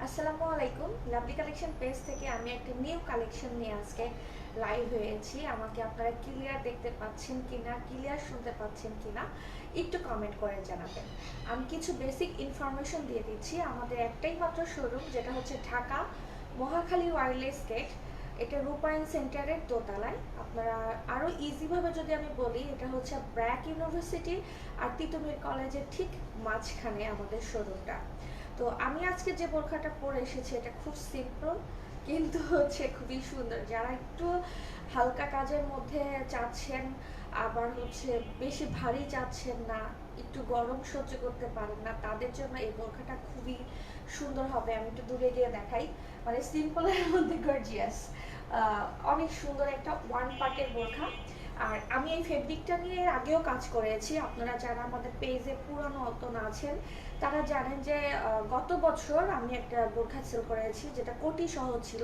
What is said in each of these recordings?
আসসালামু আলাইকুম। Lovely collection page থেকে আমি একটা নিউ কালেকশন নিয়ে আজকে লাইভ হয়েছি। আমাকে আপনারা ক্লিয়ার দেখতে পাচ্ছেন কিনা, ক্লিয়ার শুনতে পাচ্ছেন কিনা একটু কমেন্ট করে জানাবেন। আমি কিছু বেসিক ইনফরমেশন দিয়ে দিচ্ছি। আমাদের একটাই মাত্র শোরুম, যেটা হচ্ছে ঢাকা মহাখালী ওয়্যারলেস গেট। এটা রূপায়ণ সেন্টারের দোতলায়। আপনারা আরও ইজিভাবে যদি আমি বলি, এটা হচ্ছে ব্র্যাক ইউনিভার্সিটি আর তিতুমির কলেজের ঠিক মাঝখানে আমাদের শোরুমটা। তো আমি আজকে যে বোরখাটা পরে এসেছি এটা খুব সিম্পল, কিন্তু হচ্ছে খুবই সুন্দর। যারা একটু হালকা কাজের মধ্যে চাচ্ছেন, আবার হচ্ছে বেশি ভারী চাচ্ছেন না, একটু গরম সহ্য করতে পারেন না, তাদের জন্য এই বোরখাটা খুবই সুন্দর হবে। আমি একটু দূরে গিয়ে দেখাই, মানে সিম্পলের মধ্যে গর্জিয়াস। অনেক সুন্দর একটা ওয়ান পার্টের বোরখা। আর আমি এই ফেব্রিকটা নিয়ে এর আগেও কাজ করেছি। আপনারা যারা আমাদের পেজে পুরানো নতুন আছেন তারা জানেন যে গত বছর আমি একটা বোরখা সেল করেছি, যেটা কোটি সহ ছিল,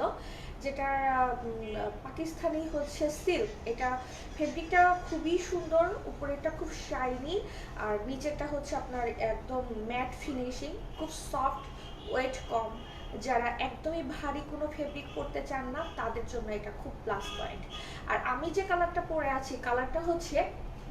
যেটা পাকিস্তানি হচ্ছে সিল্ক। এটা ফেব্রিকটা খুবই সুন্দর, উপরেরটা খুব শাইনি আর নিচেরটা হচ্ছে আপনার একদম ম্যাট ফিনিশিং, খুব সফট, ওয়েট কম। যারা একদমই ভারী কোনো ফেব্রিক পরতে চান না তাদের জন্য এটা খুব প্লাস পয়েন্ট। আর আমি যে কালারটা পরে আছি, কালারটা হচ্ছে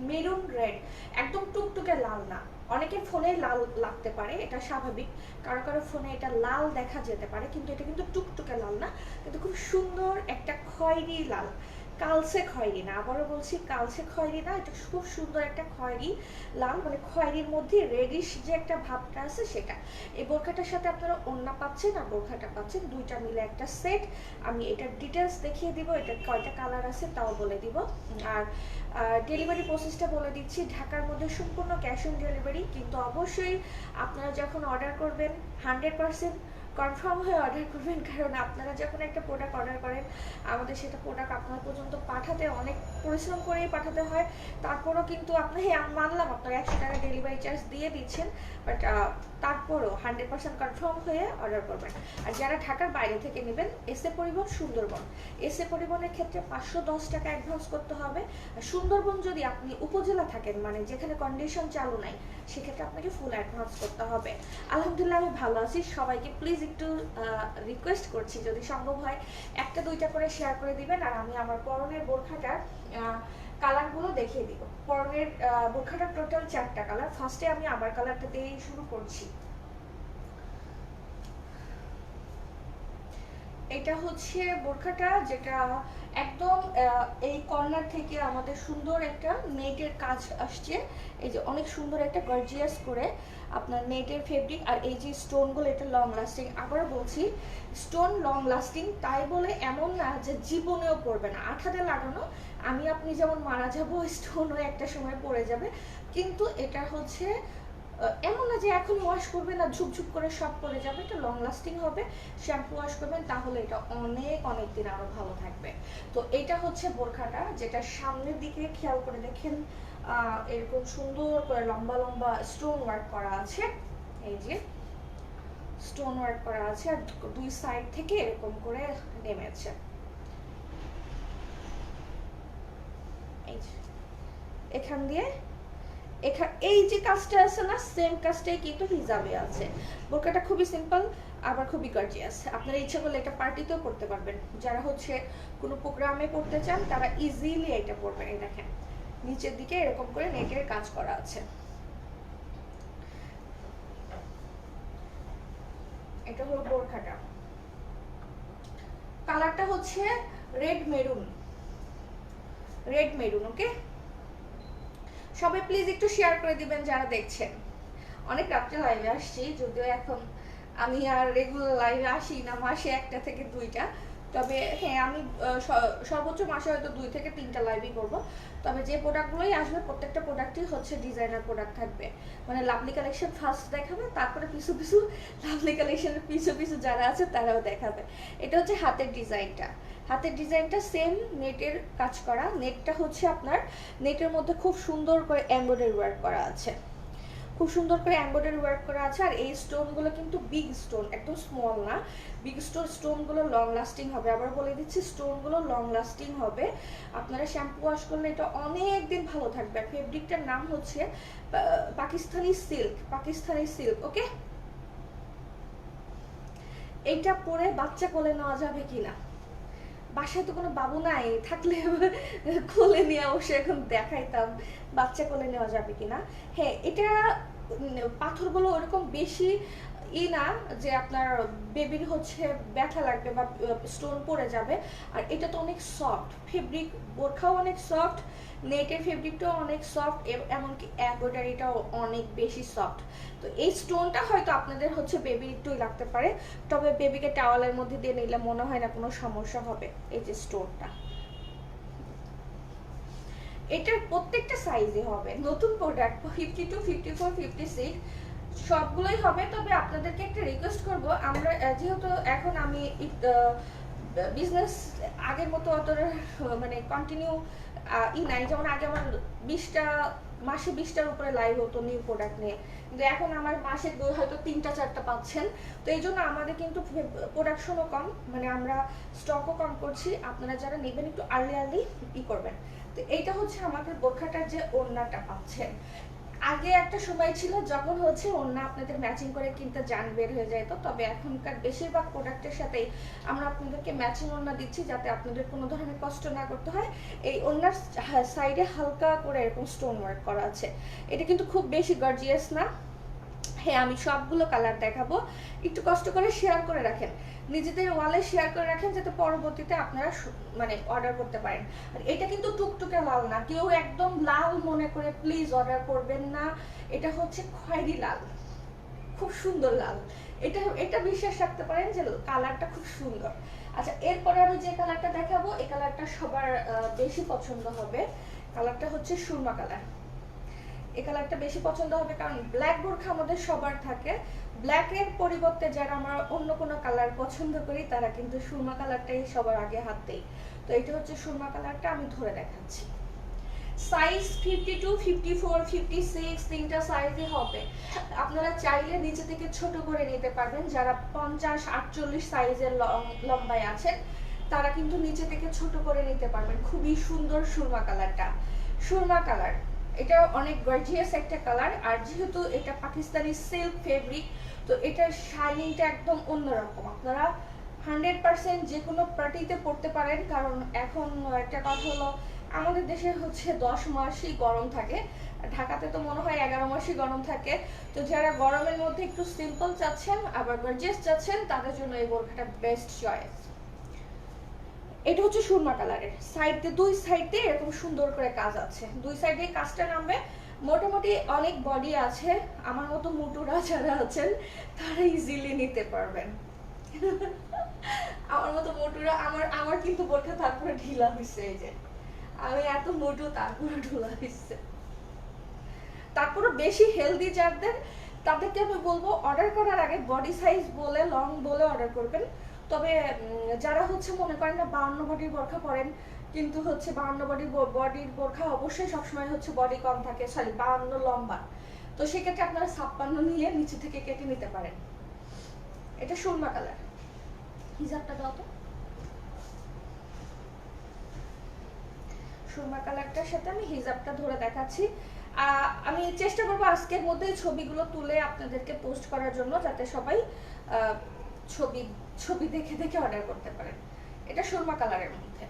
মেরুন রেড, একদম টুকটুকে লাল না। অনেকের ফোনে লাল লাগতে পারে, এটা স্বাভাবিক। কারো কারো ফোনে এটা লাল দেখা যেতে পারে, কিন্তু এটা কিন্তু টুকটুকে লাল না, কিন্তু খুব সুন্দর একটা খয়েরি লাল। কালচে খয়েরি না, আবারও বলছি কালচে খয়েরি না, এটা খুব সুন্দর একটা খয়েরি লাল, মানে খয়েরির মধ্যে রেডিশ যে একটা ভাবটা আছে সেটা। এই বোরখাটার সাথে আপনারা ওড়না পাচ্ছেন আর বোরখাটা পাচ্ছেন, দুইটা মিলে একটা সেট। আমি এটার ডিটেলস দেখিয়ে দিব, এটার কয়টা কালার আছে তাও বলে দিব। আর ডেলিভারি প্রসেসটা বলে দিচ্ছি, ঢাকার মধ্যে সম্পূর্ণ ক্যাশ অন ডেলিভারি, কিন্তু অবশ্যই আপনারা যখন অর্ডার করবেন 100% কনফার্ম হয়ে অর্ডার করবেন। কারণ আপনারা যখন একটা প্রোডাক্ট অর্ডার করেন, আমাদের সেটা প্রোডাক্ট আপনার পর্যন্ত পাঠাতে অনেক পরিশ্রম করেই পাঠাতে হয়। তারপরও কিন্তু আপনি, হ্যাঁ আমি মানলাম আপনারা 100 টাকা ডেলিভারি চার্জ দিয়ে দিচ্ছেন, বাট তারপরও 100% কনফার্ম হয়ে অর্ডার করবেন। আর যারা ঢাকার বাইরে থেকে নেবেন, এসএ পরিবহন সুন্দরবন, এসএ পরিবহনের ক্ষেত্রে 510 টাকা অ্যাডভান্স করতে হবে। আর সুন্দরবন যদি আপনি উপজেলা থাকেন, মানে যেখানে কন্ডিশন চালু নাই, সেক্ষেত্রে আপনাকে ফুল অ্যাডভান্স করতে হবে। আলহামদুলিল্লাহ আমি ভালো আছি। সবাইকে প্লিজ একটু রিকোয়েস্ট করছি, যদি সম্ভব হয় একটা দুইটা করে শেয়ার করে দিবেন। আর আমি আমার পরনের বোরখাটার কালারগুলো দেখিয়ে দিব। পরনের বোরখাটার টোটাল 4টা কালার। ফার্স্টে আমি আমার কালারটা দিয়েই শুরু করছি। এটা হচ্ছে বোরখাটা, যেটা একদম এই কর্নার থেকে আমাদের সুন্দর একটা নেটের কাজ আসছে। এই যে অনেক সুন্দর একটা গর্জিয়াস করে আপনার নেটের ফেব্রিক, আর এই যে স্টোনগুলো, এটা লং লাস্টিং। আবারও বলছি, স্টোন লং লাস্টিং, তাই বলে এমন না যে জীবনেও পড়বে না। আঠাতে লাগানো, আমি আপনি যেমন মারা যাবো, স্টোনও একটা সময় পড়ে যাবে। কিন্তু এটা হচ্ছে এমন না যে এখন ওয়াশ করবেন না ঝুপঝুপ করে সব পড়ে যাবে। এটা লং লাস্টিং হবে। শ্যাম্পু ওয়াশ করবেন তাহলে এটা অনেক অনেক দিন আরো ভালো থাকবে। তো এটা হচ্ছে বোরখাটা, যেটা সামনের দিকে খেয়াল করে দেখেন এরকম সুন্দর করে লম্বা লম্বা স্টোন ওয়ার্ক করা আছে। এই যে স্টোন ওয়ার্ক করা আছে, আর দুই সাইড থেকে এরকম করে নেমেছে। এই যে এখান দিয়ে এই যে কাজটা আছে না, সেম কাজটাই কিন্তু হিজাবে আছে। বোরকাটা খুবই সিম্পল, আবার খুবই গর্জিয়াস। আপনারা ইচ্ছা করলে এটা পার্টিতেও করতে পারবেন। যারা হচ্ছে কোনো প্রোগ্রামে পড়তে চান তারা ইজিলি এটা পরবেন। এই দেখেন নিচের দিকে এরকম করে নেটের কাজ করা আছে। এটা হলো বোরখাটা, কালারটা হচ্ছে রেড মেরুন, রেড মেরুন। ওকে, সবাই প্লিজ একটু শেয়ার করে দিবেন যারা দেখছেন। অনেক রাত্রে লাইভে আসছি, যদিও এখন আমি আর রেগুলার লাইভে আসি না, মাসে একটা থেকে দুইটা। তবে হ্যাঁ, আমি সর্বোচ্চ মাসে হয়তো 2 থেকে 3টা লাইভই করব। তবে যে প্রোডাক্টগুলোই আসবে প্রত্যেকটা প্রোডাক্টই হচ্ছে ডিজাইনার প্রোডাক্ট থাকবে। মানে লাভলি কালেকশন ফার্স্ট দেখাবে, তারপরে পিছু পিছু লাভলি কালেকশনের পিছু পিছু যারা আছে তারাও দেখাবে। এটা হচ্ছে হাতের ডিজাইনটা। হাতের ডিজাইনটা সেম নেটের কাজ করা। নেটটা হচ্ছে আপনার নেটের মধ্যে খুব সুন্দর করে এমব্রয়ডারি ওয়ার্ক করা আছে, খুব সুন্দর করে এমব্রয়ডারি ওয়ার্ক করা আছে। আর এই স্টোনগুলো কিন্তু বিগ স্টোন, একদম স্মল না, বিগ স্টোনগুলো লং লাস্টিং হবে। আবার বলে দিচ্ছি, স্টোনগুলো লং লাস্টিং হবে। আপনারা শ্যাম্পু ওয়াশ করলে এটা অনেক দিন ভালো থাকবে। ফেব্রিকটার নাম হচ্ছে পাকিস্তানি সিল্ক, পাকিস্তানি সিল্ক। ওকে, এইটা পরে বাচ্চা কোলে নেওয়া যাবে কিনা, বাসায় তো কোনো বাবু নাই, থাকলে কোলে নিয়ে অবশ্য এখন দেখাইতাম বাচ্চা কোলে নেওয়া যাবে কিনা। হ্যাঁ, এটা পাথরগুলো ওরকম বেশি না যে আপনার বেবির হচ্ছে ব্যথা লাগবে বা স্টোন পড়ে যাবে। আর এটা তো অনেক সফট ফেব্রিক, বোরখাও অনেক সফট, নেটের ফেব্রিকটাও অনেক সফট, এমনকি এমব্রয়ডারিটাও অনেক বেশি সফট। তো এই স্টোনটা হয়তো আপনাদের হচ্ছে বেবির একটুই লাগতে পারে, তবে বেবিকে টাওয়ালের মধ্যে দিয়ে নিলে মনে হয় না কোনো সমস্যা হবে। এই যে স্টোনটা, এটার প্রত্যেকটা সাইজে হবে, নতুন প্রোডাক্ট 52, 54, 56 সবগুলোই হবে। তবে আপনাদেরকে একটা রিকোয়েস্ট করব, আমরা যেহেতু এখন আমি বিজনেস আগের মতো অত মানে কন্টিনিউ নাই, যেমন আগে আমার 20টা মাসে 20টার উপরে লাইভ হতো নিউ প্রোডাক্ট নিয়ে, কিন্তু এখন আমার মাসে হয়তো 3টা 4টা পাচ্ছেন। তো এই জন্য আমাদের কিন্তু প্রোডাকশনও কম, মানে আমরা স্টকও কম করছি। আপনারা যারা নেবেন একটু আর্লি করবেন। তো এইটা হচ্ছে আমাদের বোরখাটার যে ওড়নাটা পাচ্ছেন। আগে একটা সময় ছিল যখন হচ্ছে ওড়না আপনাদের ম্যাচিং করে কিনতে জান বের হয়ে যেত, তবে এখনকার বেশিরভাগ প্রোডাক্টের সাথেই আমরা আপনাদেরকে ম্যাচিং ওড়না দিচ্ছি, যাতে আপনাদের কোনো ধরনের কষ্ট না করতে হয়। এই ওড়নার সাইডে হালকা করে এরকম স্টোন ওয়ার্ক করা আছে। এটা কিন্তু খুব বেশি গর্জিয়াস না। হ্যাঁ, আমি সবগুলো কালার দেখাবো, একটু কষ্ট করে শেয়ার করে রাখেন, নিজেদের ওয়ালে শেয়ার করে রাখেন, যাতে পরবর্তীতে আপনারা মানে অর্ডার করতে পারেন। আর এটা কিন্তু টুকটুকে লাল না, কেউ একদম লাল মনে করে প্লিজ অর্ডার করবেন না। এটা হচ্ছে খয়েরি লাল, খুব সুন্দর লাল। এটা বিশ্বাস রাখতে পারেন যে কালারটা খুব সুন্দর। আচ্ছা, এরপরে আমি যে কালারটা দেখাবো, এই কালারটা সবার বেশি পছন্দ হবে। কালারটা হচ্ছে সুরমা কালার। এই কালারটা বেশি পছন্দ হবে কারণ ব্ল্যাক বোরখা আমাদের সবার থাকে। ব্ল্যাকের পরিবর্তে যারা আমরা অন্য কোনো কালার পছন্দ করি, তারা কিন্তু সুরমা কালারটাই সবার আগে হাত দেয়। তো এটা হচ্ছে সুরমা কালারটা, আমি ধরে দেখাচ্ছি। সাইজ 52, 54, 56 তিনটা সাইজই হবে। আপনারা চাইলে নিচে থেকে ছোট করে নিতে পারবেন। যারা 50, 48 সাইজের লম্বায় আছেন, তারা কিন্তু নিচে থেকে ছোট করে নিতে পারবেন। খুবই সুন্দর সুরমা কালারটা, সুরমা কালার। এটা অনেক গর্জিয়াস একটা কালার। আর যেহেতু এটা পাকিস্তানি সিল্ক ফেব্রিক, তো এটার শাইনিংটা একদম অন্যরকম। আপনারা 100% যে কোনো পার্টিতে পরতে পারেন, কারণ এখন একটা কথা হলো আমাদের দেশে হচ্ছে 10 মাসই গরম থাকে, ঢাকাতে তো মনে হয় 11 মাসই গরম থাকে। তো যারা গরমের মধ্যে একটু সিম্পল চাচ্ছেন আবার গর্জিয়াস চাচ্ছেন, তাদের জন্য এই বোরখাটা বেস্ট চয়েস। এটা হচ্ছে সুরমা কালারের, সাইডে দুই সাইডে এরকম সুন্দর করে কাজ আছে, দুই সাইডে কাজটা নামবে। মোটামুটি অনেক বডি আছে, আমার মতো মোটুরা যারা আছেন তারা ইজিলি নিতে পারবেন। আমার মতো মোটুরা, আমার কিন্তু বোরখা তারপরে ঢিলা হয়েছে, এই যে আমি এত মোটু তারপরে ঢোলা হয়েছে। তারপরে বেশি হেলদি যাদের, তাদেরকে আমি বলবো অর্ডার করার আগে বডি সাইজ বলে লং বলে অর্ডার করবেন। তবে যারা হচ্ছে মনে করেন না 52 বডির বোরখা পরেন, কিন্তু হচ্ছে 52 বডির বোরখা অবশ্যই সবসময় হচ্ছে বডি কম থাকে, সরি 52 লম্বা, তো সেক্ষেত্রে আপনারা 56 নিয়ে নিচে থেকে কেটে নিতে পারেন। এটা সুরমা কালার। হিজাবটা দাও তো। সুরমা কালারটার সাথে আমি হিজাবটা ধরে দেখাচ্ছি। আমি চেষ্টা করবো আজকের মধ্যে ছবিগুলো তুলে আপনাদেরকে পোস্ট করার জন্য, যাতে সবাই ছবি ছবি দেখে দেখে অর্ডার করতে পারেন। এটা সুরমা কালারের মধ্যে।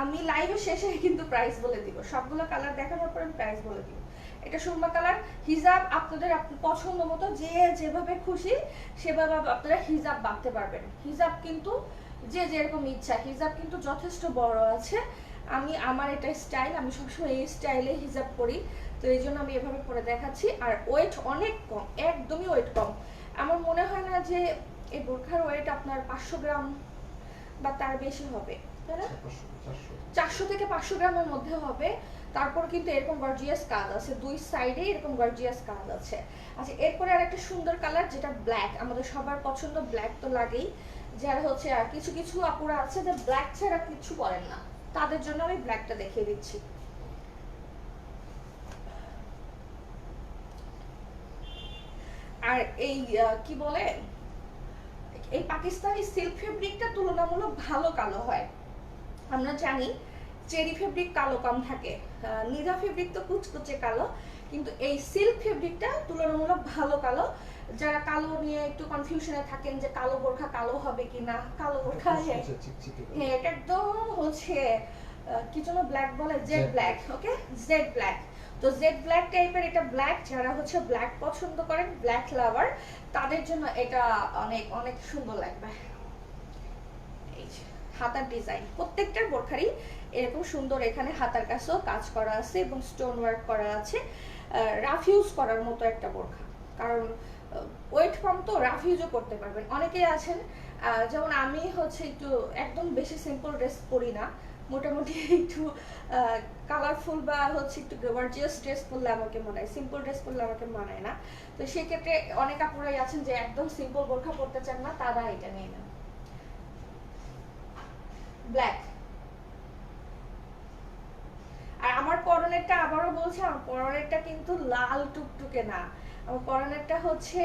আমি লাইভের শেষে কিন্তু প্রাইস বলে দিব, সবগুলো কালার দেখানোর পর আমি প্রাইস বলে দিব। এটা সুরমা কালার। হিজাব আপনাদের পছন্দ মতো যে যেভাবে খুশি সেভাবে আপনারা হিজাব বাঁধতে পারবেন। হিজাব কিন্তু যে যেরকম ইচ্ছা, হিজাব কিন্তু যথেষ্ট বড় আছে। আমার এটা স্টাইল, আমি সবসময় এই স্টাইলে হিজাব পরি, তো এই জন্য আমি এভাবে পরে দেখাচ্ছি। আর ওয়েট অনেক কম, একদমই ওয়েট কম। আমার মনে হয় না যে এই বোরখার ওয়েট আপনার 500 গ্রাম বা তার বেশি হবে, তাই না? 400 থেকে 500 গ্রামের মধ্যে হবে। তারপর কিন্তু এরকম গর্জিয়াস কাজ আছে, দুই সাইডে এরকম গর্জিয়াস কাজ আছে। আচ্ছা, এরপরে আরেকটা সুন্দর কালার, যেটা ব্ল্যাক। আমাদের সবার পছন্দ ব্ল্যাক তো লাগেই। যারা হচ্ছে আর কিছু কিছু আপুরা আছে যে ব্ল্যাক ছাড়া কিছু বলেন না, তাদের জন্য আমি ব্ল্যাকটা দেখিয়ে দিচ্ছি। আর এই কি বলে, এই পাকিস্তানি সিল্ক ফেব্রিকটা তুলনামূলক ভালো কালো হয়। আমরা জানি চেরি ফেব্রিক কালো কম থাকে, নীরা ফেব্রিক তো কুচকুচে কালো, কিন্তু এই সিল্ক ফেব্রিকটা তুলনামূলক ভালো কালো। যারা কালো নিয়ে একটু কনফিউশনে থাকেন যে কালো বোরখা কালো হবে কিনা, কালো বোরখা হ্যাঁ এটা একদম হচ্ছে কি যেন ব্ল্যাক বলে, জেড ব্ল্যাক। ওকে, জেড ব্ল্যাক। তো জেড ব্ল্যাক টাইপের এটা ব্ল্যাক, যারা হচ্ছে ব্ল্যাক পছন্দ করেন, ব্ল্যাক লাভার, তাদের জন্য এটা অনেক অনেক সুন্দর লাগবে। এই যে হাতার ডিজাইন প্রত্যেকটার বোরখারই এরকম সুন্দর, এখানে হাতার কাছেও কাজ করা আছে এবং স্টোন ওয়ার্ক করা আছে। রাফ ইউজ করার মতো একটা বোরখা, কারণ ওয়েট কম তো রাফ ইউজও করতে পারবেন। অনেকেই আছেন যেমন আমি হচ্ছে একটু একদম বেশি সিম্পল ড্রেস পরি না, মোটামুটি একটু কালারফুল বা হচ্ছে একটু গর্জিয়াস ড্রেস পরলে আমাকে মানায়, সিম্পল ড্রেস পরলে আমাকে মানায় না। তো সেক্ষেত্রে অনেক আপুরাই আছেন যে একদম সিম্পল বোরখা পরতে চান না, তারা এটা নিয়ে নেন। ব্ল্যাক। আর আমার পরনেরটা আবারও বলছি, আমার পরনেরটা কিন্তু লাল টুকটুকে না, আমার পরনেরটা হচ্ছে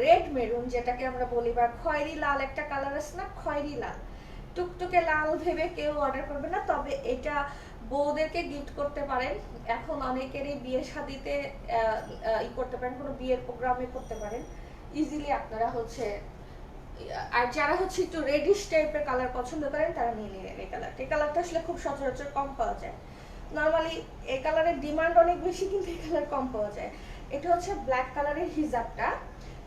রেড মেরুন যেটাকে আমরা বলি, বা খয়েরি লাল একটা কালার আছে না, খয়েরি লাল। টুকটুকে লাল ভেবে কেউ অর্ডার করবে না, তবে এটা বউদেরকে গিফট করতে পারেন। এখন অনেকেরই বিয়ে শাদিতে ই করতে পারেন, কোনো বিয়ের প্রোগ্রামে করতে পারেন ইজিলি আপনারা হচ্ছে। আর যারা হচ্ছে একটু রেডিশ টাইপের কালার পছন্দ করেন তারা নিয়ে নিলেন এই কালারটা। এই কালারটা আসলে খুব সচরাচর কম পাওয়া যায়, নর্মালি এই কালারের ডিমান্ড অনেক বেশি কিন্তু এই কালার কম পাওয়া যায়। এটা হচ্ছে ব্ল্যাক কালারের হিজাবটা।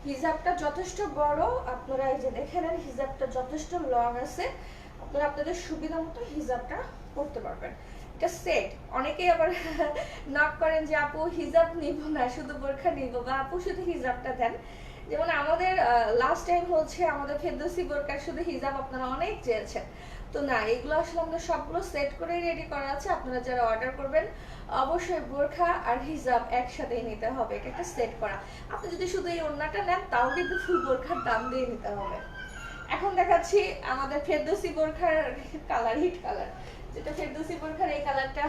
হিজাবটা যথেষ্ট বড়, আপনারা এই যে দেখে নেন হিজাবটা যথেষ্ট লং আছে, আপনারা আপনাদের সুবিধা মতো হিজাবটা পরতে পারবেন। এটা সেট। অনেকেই আবার নক করেন যে আপু হিজাব নিব না, শুধু বোরখা নিব, বা আপু শুধু হিজাবটা দেন। যেমন আমাদের লাস্ট টাইম হচ্ছে আমাদের ফেরদৌসি বোরকার শুধু হিজাব আপনারা অনেক চেয়েছেন, তো না এগুলো আসলে আমাদের সবগুলো সেট করে রেডি করা আছে। আপনারা যারা অর্ডার করবেন অবশ্যই বোরখা আর হিজাব একসাথেই নিতে হবে, এটা একটা সেট করা। আপনি যদি শুধু এই ওড়নাটা নেন তাও কিন্তু ফুল বোরখার দাম দিয়ে নিতে হবে। এখন দেখাচ্ছি আমাদের ফেরদৌসি বোরখার কালার, হিট কালার, যেটা ফেরদৌসি বোরখার এই কালারটা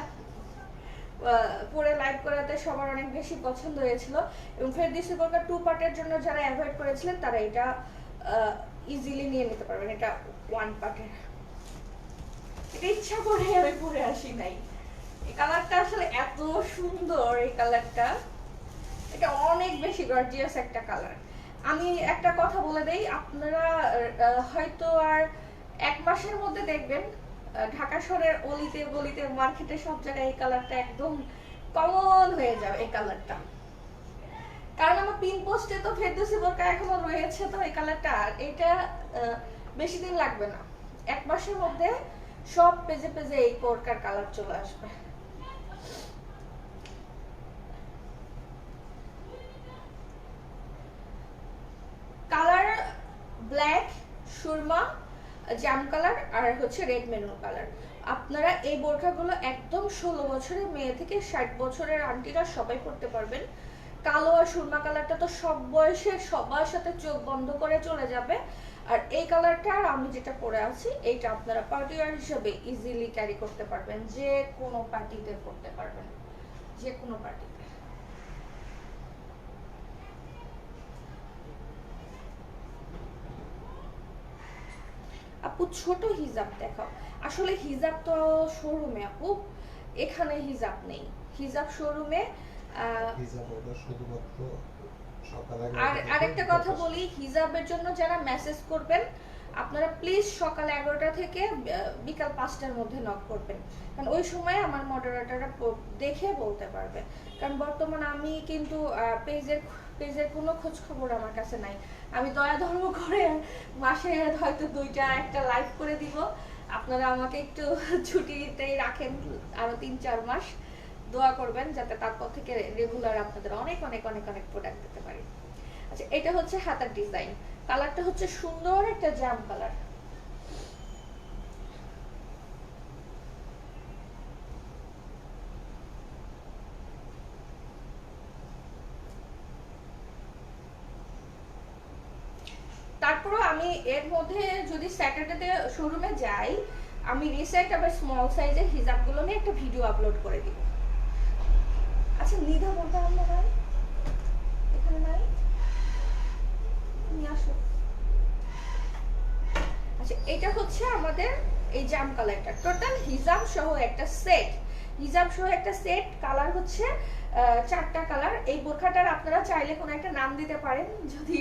পরে লাইভ করাতে সবার অনেক বেশি পছন্দ হয়েছিল, এবং ফেরদৌসি বোরকা 2 পার্টের জন্য যারা অ্যাভয়েড করেছিলেন তারা এটা ইজিলি নিয়ে নিতে পারবেন। এটা 1 পার্টের, এটা ইচ্ছা করে আমি পরে আসি নাই। এই কালারটা আসলে এত সুন্দর, এই কালারটা এটা অনেক বেশি গর্জিয়াস একটা কালার। আমি একটা কথা বলে দেই, আপনারা হয়তো আর 1 মাসের মধ্যে দেখবেন ঢাকা শহরের অলিতে গলিতে মার্কেটে সব জায়গায় এই কালারটা একদম কমন হয়ে যাবে এই কালারটা। কারণ আমার পিন পোস্টে তো ফেরদৌসি বোরকা এখনো রয়েছে, তো এই কালারটা এটা বেশি দিন লাগবে না, 1 মাসের মধ্যে সব পেজে পেজে এই বোরকার কালার চলে আসবে। কালার ব্ল্যাক, সুরমা, জাম কালার আর হচ্ছে রেড মেরুন কালার। আপনারা এই বোরখাগুলো একদম 16 বছরের মেয়ে থেকে 60 বছরের আন্টিরা সবাই পরতে পারবেন। কালো আর সুরমা কালারটা তো সব বয়সের সবার সাথে চোখ বন্ধ করে চলে যাবে। আর এই কালারটা আর আমি যেটা পরে আছি এইটা আপনারা পার্টি ওয়্যার হিসেবে ইজিলি ক্যারি করতে পারবেন, যে কোনো পার্টিতে পরতে পারবেন, যে কোনো পার্টিতে। আপু ছোট হিজাব দেখাও। আসলে হিজাব তো শোরুমে আপু, এখানে হিজাব নেই, হিজাব শোরুমে। আর আরেকটা কথা বলি, হিজাবের জন্য যারা মেসেজ করবেন আপনারা প্লিজ সকাল 11টা থেকে বিকাল 5টার মধ্যে নক করবেন, কারণ ওই সময় আমার মডারেটররা দেখে বলতে পারবে। কারণ বর্তমানে আমি কিন্তু পেজের কোনো খোঁজ খবর আমার কাছে নাই। আমি দয়া ধর্ম করে মাসে হয়তো 2টা 1টা লাইভ করে দিব। আপনারা আমাকে একটু ছুটিতেই রাখেন আরো 3-4 মাস, দোয়া করবেন যাতে তারপর থেকে রেগুলার আপনাদের অনেক অনেক অনেক অনেক প্রোডাক্ট দিতে পারি। আচ্ছা, এটা হচ্ছে হাতার ডিজাইন, কালারটা হচ্ছে সুন্দর একটা জাম কালার। তারপরও আমি এর মধ্যে যদি স্যাটারডেতে শোরুমে যাই, আমি রিসেন্ট আবার স্মল সাইজের হিজাবগুলো নিয়ে একটা ভিডিও আপলোড করে দিব। আচ্ছা, নিধা বলতে আমরা নাই, এখানে নাই, নিয়ে আসো। আচ্ছা, এটা হচ্ছে আমাদের এই জাম কালারটা, টোটাল হিজাব সহ একটা সেট। হিজাব সহ একটা সেট, কালার হচ্ছে 4টা কালার। এই বোরখাটার আপনারা চাইলে কোনো একটা নাম দিতে পারেন, যদি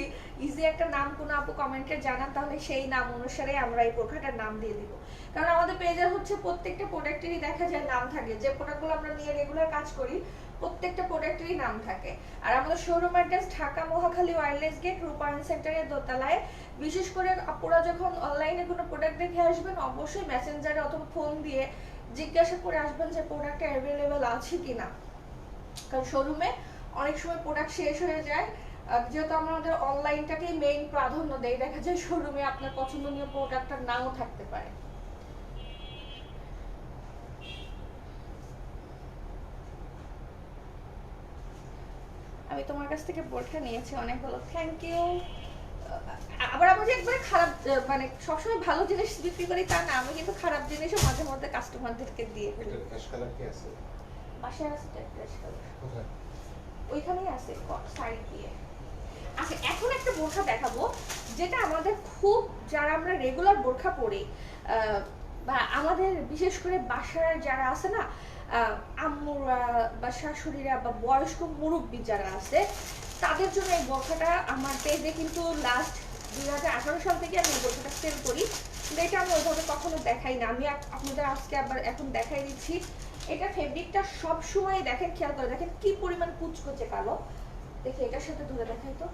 ইজি একটা নাম কোনো আপু কমেন্টে জানান তাহলে সেই নাম অনুসারে আমরা এই বোরখাটার নাম দিয়ে দিব। কারণ আমাদের পেজে হচ্ছে প্রত্যেকটা প্রোডাক্টেরই দেখা যায় নাম থাকে, যে প্রোডাক্টগুলো আমরা নিয়ে রেগুলার কাজ করি প্রত্যেকটা প্রোডাক্টেরই নাম থাকে। আর আমাদের showroom address Dhaka Mohakhali wireless gate Rupayan সেন্টারের দোতলায়। বিশেষ করে আপনারা যখন অনলাইনে কোনো প্রোডাক্ট দেখে আসবেন অবশ্যই মেসেঞ্জারে অথবা ফোন দিয়ে জিজ্ঞাসা করে আসবেন যে প্রোডাক্টটা অ্যাভেলেবেল আছে কিনা, কারণ শোরুমে অনেক সময় প্রোডাক্ট শেষ হয়ে যায়। যেহেতু আমাদের অনলাইনটাকেই মেইন প্রাধান্য দেয়, দেখা যায় শোরুমে আপনার পছন্দনীয় প্রোডাক্টটা নাও থাকতে পারে। আমি তোমার কাছ থেকে বোরখা নিয়েছি, অনেক ভালো, থ্যাংক ইউ। আবার আমি যে একবারে খারাপ মানে সবসময় ভালো জিনিস বিক্রি করি তা না, আমি কিন্তু খারাপ জিনিসও মাঝে মধ্যে কাস্টমারদেরকে দিয়ে ফেলি। ক্যাশ কালার কি আছে? বাসায় আছে ক্যাশ কালার, কোথায়? ওইখানেই আছে সাইড দিয়ে। আচ্ছা, এখন একটা বোরখা দেখাবো যেটা আমাদের খুব, যারা আমরা রেগুলার বোরখা পরি বা আমাদের বিশেষ করে বাসার যারা আছে না আম্মুরা বা শাশুড়িরা বা বয়স্ক মুরব্বী যারা আছে তাদের জন্য এই বোরখাটা আমার পেজে কিন্তু লাস্ট 2018 সাল থেকে আমি এই বোরখাটা সেল করি, কিন্তু এটা আমি ওইভাবে কখনো দেখাই না। আমি আপনাদের আজকে আবার এখন দেখাই দিচ্ছি। এটা ফেব্রিকটা সব সময় দেখেন, খেয়াল করে দেখেন কি পরিমাণ কুচকুচে কালো। দেখি এটার সাথে ধরে দেখাই তো।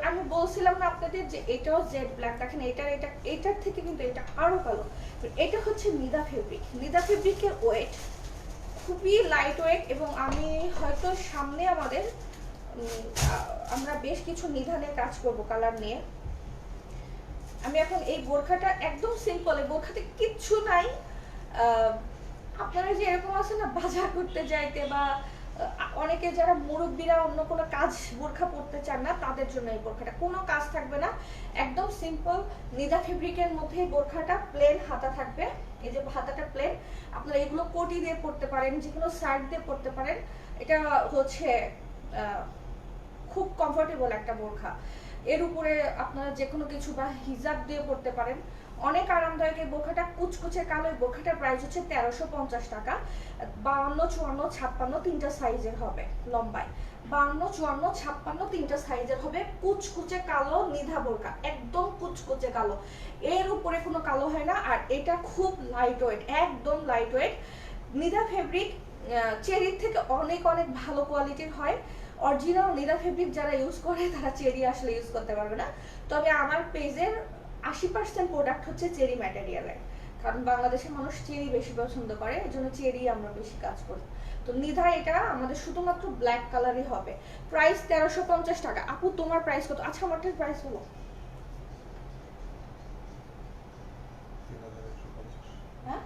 আমি বলছিলাম না আপনাদের যে এটাও জেড ব্ল্যাক, দেখেন এটার থেকে কিন্তু এটা আরো কালো। এটা হচ্ছে নিদা ফেব্রিক। নিদা ফেব্রিকের ওয়েট খুবই লাইট ওয়েট, এবং আমি হয়তো সামনে আমাদের আমরা বেশ কিছু নিধানে কাজ করব কালার নিয়ে। আমি এখন এই বোরখাটা একদম সিম্পল, এই বোরখাতে কিচ্ছু নাই। আপনারা যে এরকম আছে না বাজার করতে যাইতে বা অনেকে যারা মুরব্বীরা অন্য কোনো কাজ বোরখা পরতে চান না তাদের জন্য এই বোরখাটা, কোনো কাজ থাকবে না, একদম সিম্পল নিদা ফেব্রিকের মধ্যে বোরখাটা। প্লেন হাতা থাকবে, এই যে হাতাটা প্লেন। আপনারা এগুলো কোটি দিয়ে পরতে পারেন, যে কোনো শার্ট দিয়ে পরতে পারেন। এটা হচ্ছে খুব কমফোর্টেবল একটা বোরখা। এর উপরে আপনারা যে কোনো কিছু বা হিজাব দিয়ে পরতে পারেন, অনেক আরামদায়ক এই বোরখাটা। কুচকুচে কালো। এই বোরখাটার প্রাইস হচ্ছে 1350 টাকা। 52, 54, 56 তিনটা সাইজের হবে লম্বায়। 52, 54, 56 তিনটা সাইজের হবে। কুচকুচে কালো নিধা বোরখা, একদম কুচকুচে কালো, এর উপরে কোনো কালো হয় না। আর এটা খুব লাইট ওয়েট, একদম লাইট ওয়েট। নিধা ফেব্রিক চেরির থেকে অনেক অনেক ভালো কোয়ালিটির হয়। অরিজিনাল নিদা ফেব্রিক যারা ইউজ করে তারা চেরি আসলে ইউজ করতে পারবে না। তবে আমার পেজের 80% প্রোডাক্ট হচ্ছে চেরি ম্যাটেরিয়ালের, কারণ বাংলাদেশের মানুষ চেরি বেশি পছন্দ করে, এই জন্য চেরি আমরা বেশি কাজ করি। তো নিধা এটা আমাদের শুধুমাত্র ব্ল্যাক কালারই হবে। প্রাইস 1350 টাকা। আপু তোমার প্রাইস কত? আচ্ছা আমারটার প্রাইস হলো হ্যাঁ,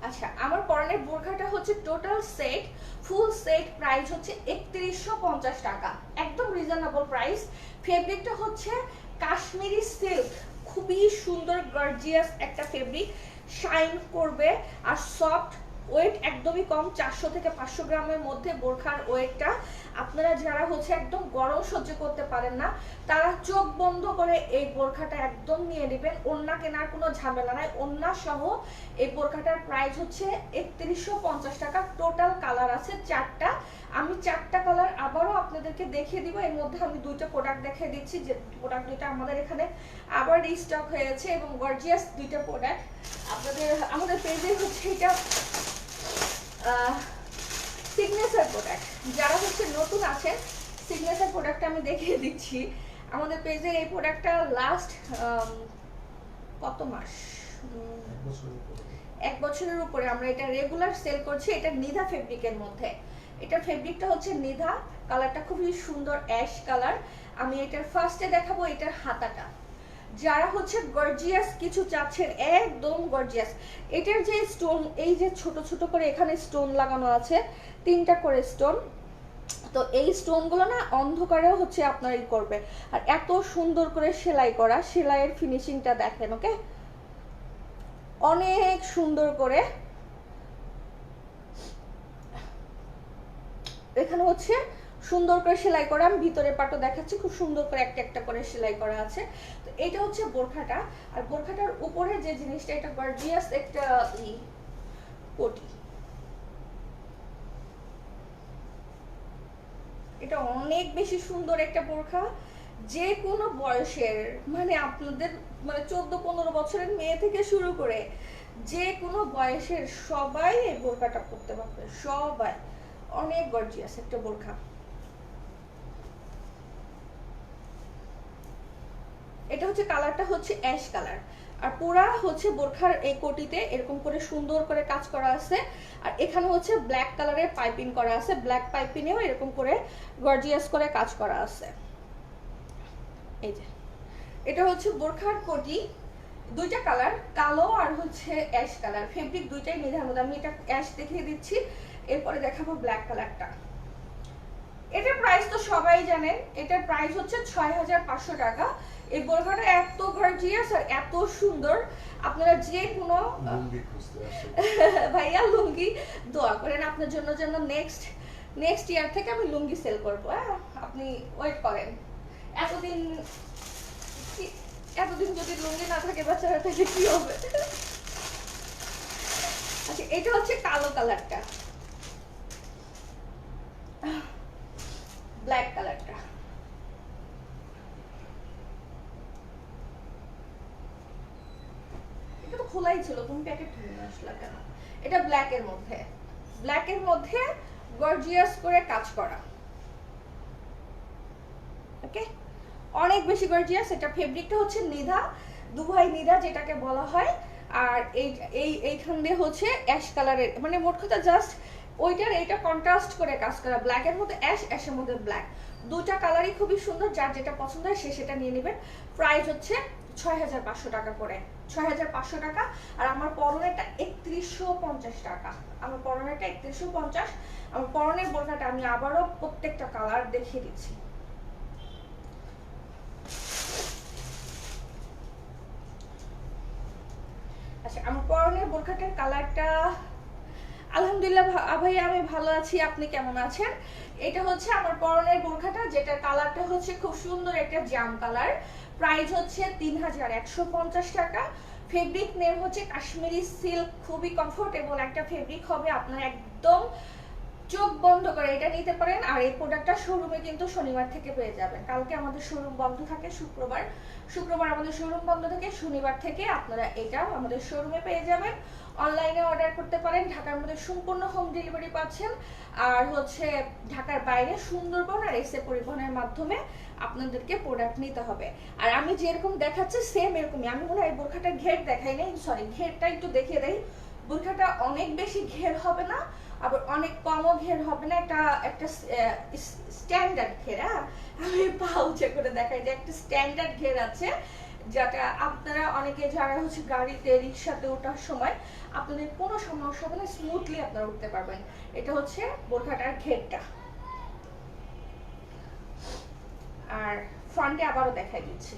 আচ্ছা আমার পরনের বোরখাটা হচ্ছে total set, full set price হচ্ছে 3150 টাকা, একদম রিজনেবল প্রাইস। ফেব্রিকটা হচ্ছে কাশ্মীরি সিল্ক, খুবই সুন্দর গর্জিয়াস একটা ফেব্রিক, শাইন করবে আর সফট। ওয়েট একদমই কম, 400 থেকে 500 গ্রামের মধ্যে বোরখার ওয়েটটা। আপনারা যারা হচ্ছে একদম গরম সহ্য করতে পারেন না তারা চোখ বন্ধ করে এই বোরখাটা একদম নিয়ে নেবেন। ওড়না কেনার কোনো ঝামেলা নাই, ওড়না সহ এই বোরখাটার প্রাইস হচ্ছে 3150 টাকা। টোটাল কালার আছে 4টা। আমি 4টা কালার আবারও আপনাদেরকে দেখিয়ে দিব। এর মধ্যে আমি 2টা প্রোডাক্ট দেখিয়ে দিচ্ছি, যে প্রোডাক্ট দুইটা আমাদের এখানে আবার রিস্টক হয়েছে, এবং গর্জিয়াস 2টা প্রোডাক্ট আপনাদের আমাদের পেজে হচ্ছে। এটা সিগনেচার প্রোডাক্ট, যারা হচ্ছে নতুন আছেন সিগনেচার প্রোডাক্টটা আমি দেখিয়ে দিচ্ছি। আমাদের পেজের এই প্রোডাক্টটা লাস্ট কত মাস, 1 বছরের উপরে আমরা এটা রেগুলার সেল করছি। এটা নিধা ফেব্রিকের মধ্যে, এটা ফেব্রিকটা হচ্ছে নিধা, কালারটা খুবই সুন্দর অ্যাশ কালার। আমি এটার ফার্স্টে দেখাবো এটার হাতাটা। যারা হচ্ছে গর্জিয়াস কিছু চাচ্ছেন, একদম গর্জিয়াস, এটার যে স্টোন, এই যে ছোট ছোট করে এখানে স্টোন লাগানো আছে, 3টা করে স্টোন। তো এই স্টোনগুলো না অন্ধকারেও হচ্ছে আপনার ই করবে, আর এত সুন্দর করে সেলাই করা, সেলাইয়ের ফিনিশিংটা দেখেন, ওকে অনেক সুন্দর করে। এখানে হচ্ছে সুন্দর করে সেলাই করা, আমি ভিতরে পাটও দেখাচ্ছি, খুব সুন্দর করে একটা একটা করে সেলাই করা আছে। তো এটা হচ্ছে বোরখাটা। আর বোরখাটার উপরে যে জিনিসটা, এটা গর্জিয়াস একটা কোটি, এটা অনেক বেশি সুন্দর একটা বোরখা, যে কোনো বয়সের, মানে আপনাদের মানে 14-15 বছরের মেয়ে থেকে শুরু করে যে কোনো বয়সের সবাই এই বোরকাটা পরতে পারবে, সবাই। অনেক গর্জিয়াস একটা বোরখা। এটা হচ্ছে কালারটা হচ্ছে অ্যাশ কালার, আর পুরা হচ্ছে বোরখার এই কোটিতে এরকম করে সুন্দর করে কাজ করা আছে, আর এখানে হচ্ছে ব্ল্যাক কালারের পাইপিং করা আছে, ব্ল্যাক পাইপিংয়েও এরকম করে গর্জিয়াস করে কাজ করা আছে। এই যে এটা হচ্ছে বোরখার কোটি, দুইটা কালার, কালো আর হচ্ছে অ্যাশ কালার, ফেব্রিক দুইটাই নিধার মধ্যে। আমি এটা অ্যাশ দেখিয়ে দিচ্ছি, এরপরে দেখাবো ব্ল্যাক কালারটা। এটার প্রাইস তো সবাই জানেন, এটার প্রাইস হচ্ছে 6500 টাকা। এই বোরখাটা এত গর্জিয়াস আর এত সুন্দর, আপনারা যে কোনো ভাইয়া লুঙ্গি দোয়া করেন আপনার জন্য, যেন নেক্সট ইয়ার থেকে আমি লুঙ্গি সেল করবো। হ্যাঁ, আপনি ওয়েট করেন। এতদিন যদি লুঙ্গি না থাকে বাচ্চারা, তাহলে কি হবে? আচ্ছা, এটা হচ্ছে কালো কালারটা, ব্ল্যাক কালারটা। এটা তো খোলাই ছিল, তুমি প্যাকেট ধরে আসলা কেন? এটা ব্ল্যাকের মধ্যে গর্জিয়াস করে কাজ করা। ওকে, অনেক বেশি গর্জিয়াস। এটা ফেব্রিকটা হচ্ছে নিধা, দুবাই নিধা যেটাকে বলা হয়। আর এইখান দিয়ে হচ্ছে অ্যাশ কালারের, মানে মোট কথা জাস্ট ওইটার এইটা কন্ট্রাস্ট করে কাজ করা, ব্ল্যাকের মধ্যে অ্যাশ, অ্যাশের মধ্যে ব্ল্যাক, দুইটা কালারই খুবই সুন্দর। যার যেটা পছন্দ হয় সে সেটা নিয়ে নেবেন। প্রাইস হচ্ছে 6500 টাকা করে, 6500 টাকা। আর আমার পরনেরটা 3150 টাকা, আমার পরনেরটা 3150। আমার পরনের বোরখাটা আমি আবারও প্রত্যেকটা কালার দেখিয়ে দিচ্ছি। আচ্ছা, আমার পরনের বোরখাটার কালারটা, আলহামদুলিল্লাহ ভাইয়া আমি ভালো আছি, আপনি কেমন আছেন? এটা হচ্ছে আমার পরনের বোরখাটা, যেটার কালারটা হচ্ছে খুব সুন্দর একটা জাম কালার। প্রাইস হচ্ছে 3150 টাকা। ফেব্রিক নেম হচ্ছে কাশ্মীরি সিল্ক, খুবই কমফোর্টেবল একটা ফেব্রিক হবে, আপনার একদম চোখ বন্ধ করে এটা নিতে পারেন। আর এই প্রোডাক্টটা শোরুমে কিন্তু শনিবার থেকে পেয়ে যাবেন। কালকে আমাদের শোরুম বন্ধ থাকে, শুক্রবার আমাদের শোরুম বন্ধ থাকে, শনিবার থেকে আপনারা এটাও আমাদের শোরুমে পেয়ে যাবেন। অনলাইনে অর্ডার করতে পারেন, ঢাকার মধ্যে সম্পূর্ণ হোম ডেলিভারি পাচ্ছেন। আর হচ্ছে ঢাকার বাইরে সুন্দরবন আর এসএ পরিবহনের মাধ্যমে আপনাদেরকে প্রোডাক্ট নিতে হবে। আর আমি যেরকম দেখাচ্ছি সেম এরকমই। আমি মনে হয় এই বোরখাটা ঘের দেখাই নাই, সরি ঘেরটা একটু দেখিয়ে দেই। বোরখাটা অনেক বেশি ঘের হবে না, আবার অনেক কমও ঘের হবে না, একটা স্ট্যান্ডার্ড ঘের। আমি পাউচে করে দেখাই যে একটা স্ট্যান্ডার্ড ঘের আছে, যেটা আপনারা অনেকে যারা হচ্ছে গাড়িতে রিক্সাতে ওঠার সময় আপনাদের কোনো সমস্যা হবে না, স্মুথলি আপনারা উঠতে পারবেন। এটা হচ্ছে বোরখাটার ঘেরটা। আর ফ্রন্টে আবারও দেখাই দিচ্ছি,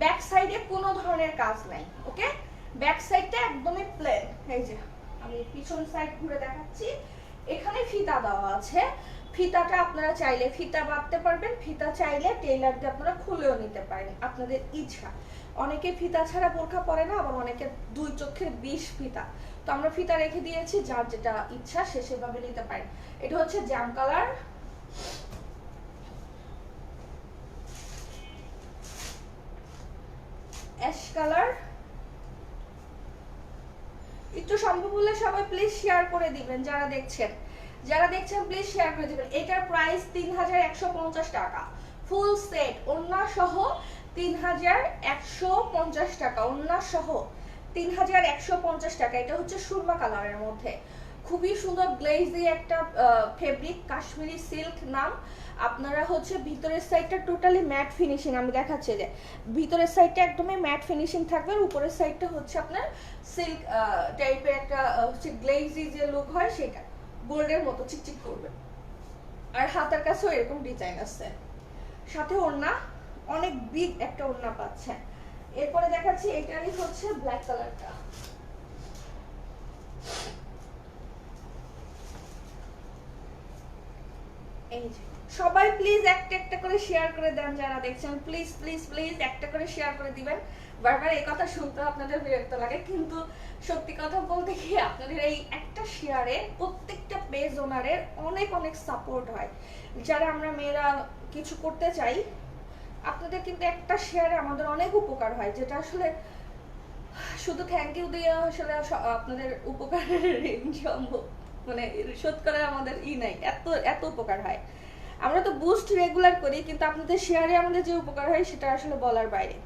ব্যাক সাইডে কোনো ধরনের কাজ নাই। ওকে, ব্যাক সাইডটা একদমই প্লেন। এই যে আমি পিছন সাইড ঘুরে দেখাচ্ছি, এখানে ফিতা দেওয়া আছে। ফিতাটা আপনারা চাইলে ফিতা বাঁধতে পারবেন, ফিতা চাইলে টেইলার দিয়ে আপনারা খুলেও নিতে পারেন, আপনাদের ইচ্ছা। অনেকে ফিতা ছাড়া বোরখা পরে না, আবার অনেকে 2 চোখের 20 ফিতা, তো আমরা ফিতা রেখে দিয়েছি, যার যেটা ইচ্ছা সে সেভাবে নিতে পারেন। এটা হচ্ছে জাম কালার, অ্যাশ কালার। একটু সম্ভব হলে সবাই প্লিজ শেয়ার করে দিবেন, যারা দেখছেন প্লিজ শেয়ার করে দিবেন। এটার প্রাইস 3150 টাকা, ফুল সেট ওড়না সহ 3150 টাকা, ওড়না সহ 3150 টাকা। এটা হচ্ছে সুরমা কালারের মধ্যে, খুবই সুন্দর গ্লেজি একটা ফেব্রিক, কাশ্মীরি সিল্ক নাম। আপনারা হচ্ছে ভিতরের সাইডটা টোটালি ম্যাট ফিনিশিং, আমি দেখাচ্ছি যে ভিতরের সাইডটা একদমই ম্যাট ফিনিশিং থাকবে, উপরের সাইডটা হচ্ছে আপনার সিল্ক টাইপের একটা হচ্ছে গ্লেজি যে লুক হয় সেটা, গোল্ডের মতো চিকচিক করবে। আর হাতার কাছেও এরকম ডিজাইন আছে, সাথে ওড়না, অনেক বিগ একটা ওড়না পাচ্ছেন। এরপরে দেখাচ্ছি এটারই হচ্ছে ব্ল্যাক কালারটা। এই যে সবাই প্লিজ একটা একটা করে শেয়ার করে দেন, যারা দেখছেন প্লিজ প্লিজ প্লিজ একটা করে শেয়ার করে দিবেন। বারবার এই কথা শুনতে আপনাদের বিরক্ত লাগে, কিন্তু সত্যি কথা বলতে কি আপনাদের এই একটা শেয়ারে প্রত্যেকটা পেজ ওনারের অনেক অনেক সাপোর্ট হয়। যারা আমরা মেয়েরা কিছু করতে চাই, আপনাদের কিন্তু একটা শেয়ারে আমাদের অনেক উপকার হয়, যেটা আসলে শুধু থ্যাংক ইউ দিয়ে আসলে আপনাদের উপকারের সম্ভব মানে শোধ করার আমাদের নাই, এত এত উপকার হয়। আমরা তো বুস্ট রেগুলার করি, কিন্তু আপনাদের শেয়ারে আমাদের যে উপকার হয় সেটা আসলে বলার বাইরে।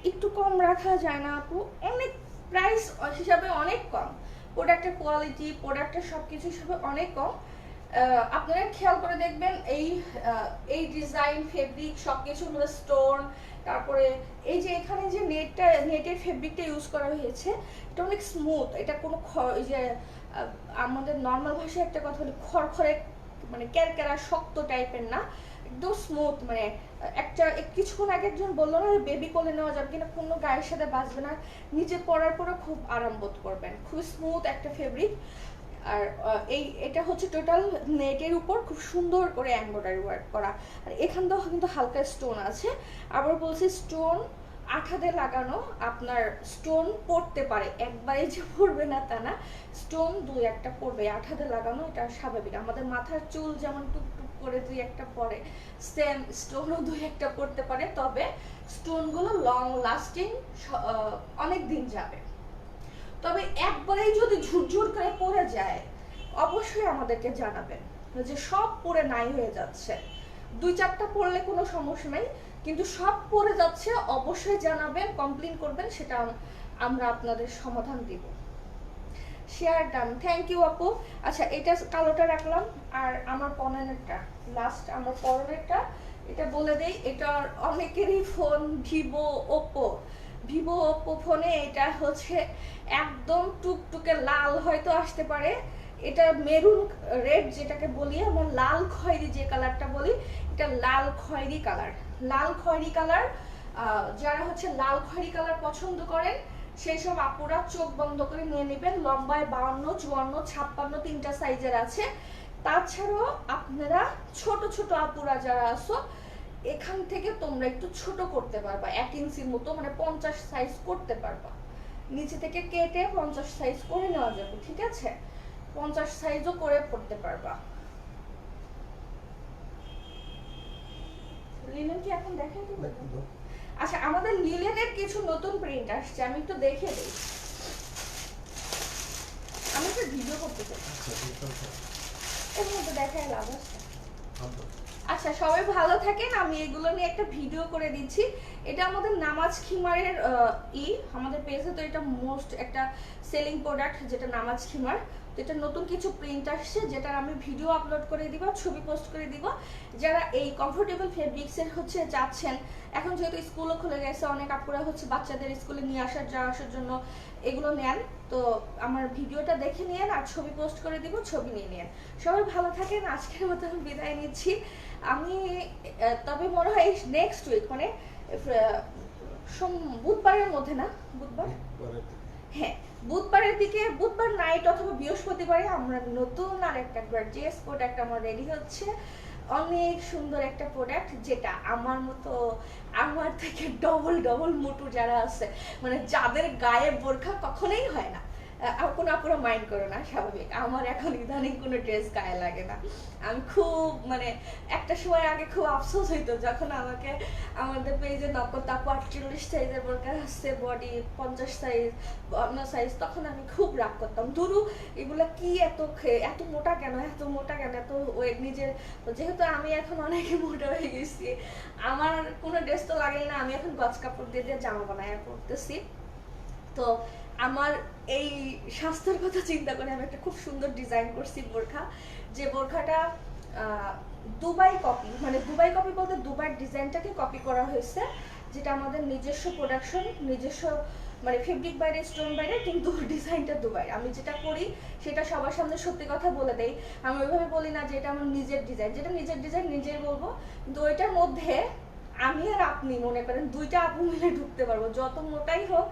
একটু কম রাখা যায় না আপু? অনেক প্রাইস হিসাবে অনেক কম, প্রোডাক্টের কোয়ালিটি, প্রোডাক্টের সবকিছু হিসাবে অনেক কম। আপনারা খেয়াল করে দেখবেন এই ডিজাইন, ফেব্রিক সবকিছু মধ্যে স্টোন, তারপরে এই যে এখানে যে নেটের ফেব্রিকটা ইউজ করা হয়েছে, এটা অনেক স্মুথ। এটা কোনো এই যে আমাদের নর্মাল ভাষায় একটা কথা বলি, খড়খড়ে মানে ক্যারক্যারা শক্ত টাইপের না, একদম স্মুথ। মানে একটা কিছুক্ষণ আগে একজন বললো না বেবি কোলে নেওয়া যাবে কিনা, কোনো গায়ের সাথে বাঁচবে না, নিচে পরার পরে খুব আরাম বোধ করবেন। খুব স্মুথ একটা ফেব্রিক। আর এটা হচ্ছে টোটাল নেটের উপর খুব সুন্দর করে এমব্রয়ডারি ওয়ার্ক করা। আর এখানটাও কিন্তু হালকা স্টোন আছে। আবার বলছি স্টোন আঠাতে লাগানো, আপনার স্টোন পড়তে পারে, একবারে যে পড়বে না তা না, স্টোন দুই একটা পড়বে, আঠাতে লাগানো, এটা স্বাভাবিক। আমাদের মাথার চুল যেমন টুকটুক করে দুই একটা পড়ে, সেম স্টোনও দুই একটা পড়তে পারে, তবে স্টোনগুলো লং লাস্টিং, অনেক দিন যাবে। তবে একবারেই যদি ঝুরঝুর করে পড়ে যায়, অবশ্যই আমাদেরকে জানাবেন যে সব পড়ে নাই হয়ে যাচ্ছে। দুই চারটা পড়লে কোনো সমস্যা নাই, কিন্তু সব পড়ে যাচ্ছে অবশ্যই জানাবেন, কমপ্লেন করবেন, সেটা আমরা আপনাদের সমাধান দিব। শেয়ার ডান, থ্যাংক ইউ আপু। আচ্ছা, এটা কালোটা রাখলাম। আর আমার পরনেরটা লাস্ট, আমার পরনেরটা এটা বলে দেই, এটা অনেকেরই ফোন ভিভো ওপো ফোনে এটা হচ্ছে একদম টুকটুকে লাল হয়তো আসতে পারে, এটা মেরুন রেড যেটাকে বলি আমরা, লাল খয়েরি যে কালারটা বলি, এটা লাল খয়েরি কালার। লাল খয়েরি কালার, যারা হচ্ছে লাল খয়েরি কালার পছন্দ করেন সেই সব আপুরা চোখ বন্ধ করে নিয়ে নেবেন। লম্বায় 52, 54, 56 তিনটা সাইজের আছে। তাছাড়াও আপনারা ছোট ছোট আপুরা যারা আছো, এখান থেকে তোমরা একটু ছোট করতে পারবা, 1 ইঞ্চির মতো, মানে 50 সাইজ করতে পারবা। নিচে থেকে কেটে 50 সাইজ করে নেওয়া যাবে, ঠিক আছে? 50 সাইজও করে পড়তে পারবা। লিনেন কি এখন দেখাই দেবো? আচ্ছা, আমাদের লিনেনের কিছু নতুন প্রিন্ট আসছে, আমি একটু দেখে দেই। আমি একটা ভিডিও করতে চাই, এর মধ্যে দেখায় লাভ আছে। আচ্ছা, সবাই ভালো থাকেন, আমি এগুলো নিয়ে একটা ভিডিও করে দিচ্ছি। এটা আমাদের নামাজ খিমারের আমাদের পেজে তো এটা মোস্ট একটা সেলিং প্রোডাক্ট, যেটা নামাজ খিমার। তো এটা নতুন কিছু প্রিন্ট আসছে, যেটার আমি ভিডিও আপলোড করে দিব, ছবি পোস্ট করে দিব। যারা এই কমফোর্টেবল ফেব্রিক্সের হচ্ছে যাচ্ছেন, এখন যেহেতু স্কুলও খুলে গেছে, অনেক আপুরা হচ্ছে বাচ্চাদের স্কুলে নিয়ে আসার জন্য এগুলো নেন। তো আমার ভিডিওটা দেখে নিয়েন আর ছবি পোস্ট করে দিব, ছবি নিয়ে নিন। সবাই ভালো থাকেন, আজকের মতো আমি বিদায় নিচ্ছি। আমি তবে মনে হয় নেক্সট উইক মানে বুধবারের মধ্যে, না বুধবার, হ্যাঁ বুধবারের দিকে, বুধবার নাইট অথবা বৃহস্পতিবারে আমরা নতুন আর একটা গর্জিয়াস প্রোডাক্ট আমার রেডি হচ্ছে। অনেক সুন্দর একটা প্রোডাক্ট, যেটা আমার মতো, আমার থেকে ডবল ডবল মোটু যারা আছে, মানে যাদের গায়ে বোরখা কখনোই হয় না, কোনো আপুরা মাইন্ড করো না, স্বাভাবিক। আমার এখন ইদানিং কোনো ড্রেস গায়ে লাগে না। আমি খুব মানে একটা সময় আগে খুব আফসোস হইতো যখন আমাকে আমাদের পেজে নকল তাপু 48 সাইজের বোরকা আসছে, বডি 50 সাইজ, 52 সাইজ, তখন আমি খুব রাগ করতাম, ধরু এগুলা কি এত মোটা কেন, এত মোটা কেন, এত ওয়েট নিজের। যেহেতু আমি এখন অনেক মোটা হয়ে গেছি, আমার কোনো ড্রেস তো লাগে না, আমি এখন গজ কাপড় দিয়ে দিয়ে জামা বানায় পড়তেছি। তো আমার এই স্বাস্থ্যের কথা চিন্তা করে আমি একটা খুব সুন্দর ডিজাইন করছি বোরখা, যে বোরখাটা দুবাই কপি, মানে দুবাই কপি বলতে দুবাইয়ের ডিজাইনটাকে কপি করা হয়েছে, যেটা আমাদের নিজস্ব প্রোডাকশন, নিজস্ব মানে ফেব্রিক বাইরে, স্টোন বাইরে, কিন্তু ডিজাইনটা দুবাই। আমি যেটা করি সেটা সবার সামনে সত্যি কথা বলে দেই, আমি ওইভাবে বলি না যে এটা আমার নিজের ডিজাইন, যেটা নিজের ডিজাইন নিজেই বলবো, কিন্তু ওইটার মধ্যে আমি আর আপনি মনে করেন দুইটা আপু মিলে ঢুকতে পারবো, যত মোটাই হোক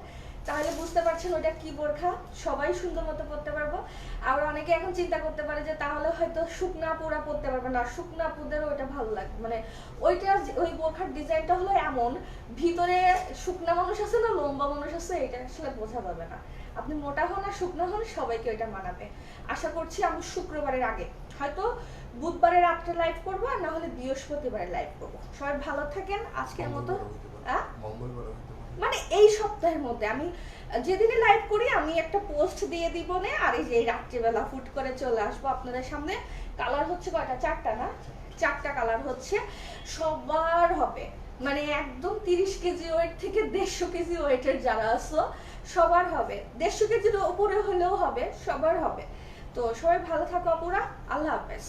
তাহলে বুঝতে পারছেন ওটা কি বোরখা, সবাই সুন্দর মতো পরতে পারবো। আবার অনেকে এখন চিন্তা করতে পারে যে তাহলে হয়তো শুকনা আপুরা পরতে পারবে না, শুকনা আপুদেরও ওইটা ভালো লাগবে, মানে ওইটা ওই বোরখার ডিজাইনটা হলো এমন, ভিতরে শুকনা মানুষ আছে না লম্বা মানুষ আছে, এটা আসলে বোঝা যাবে না। আপনি মোটা হন আর শুকনো হন সবাইকে ওইটা মানাবে। আশা করছি আমি শুক্রবারের আগে, হয়তো বুধবারের রাত্রে লাইভ করবো আর না হলে বৃহস্পতিবারে লাইভ করবো। সবাই ভালো থাকেন আজকের মতো। মানে এই সপ্তাহের মধ্যে আমি যেদিনে লাইভ করি আমি একটা পোস্ট দিয়ে দিব না, আর এই যে রাত্রিবেলা ফুট করে চলে আসবো আপনাদের সামনে। কালার হচ্ছে কয়টা, 4টা না, 4টা কালার হচ্ছে, সবার হবে, মানে একদম 30 কেজি ওয়েট থেকে 150 কেজি ওয়েটের যারা আছো সবার হবে, 150 কেজির উপরে হলেও হবে, সবার হবে। তো সবাই ভালো থাকো আপুরা, আল্লাহ হাফেজ।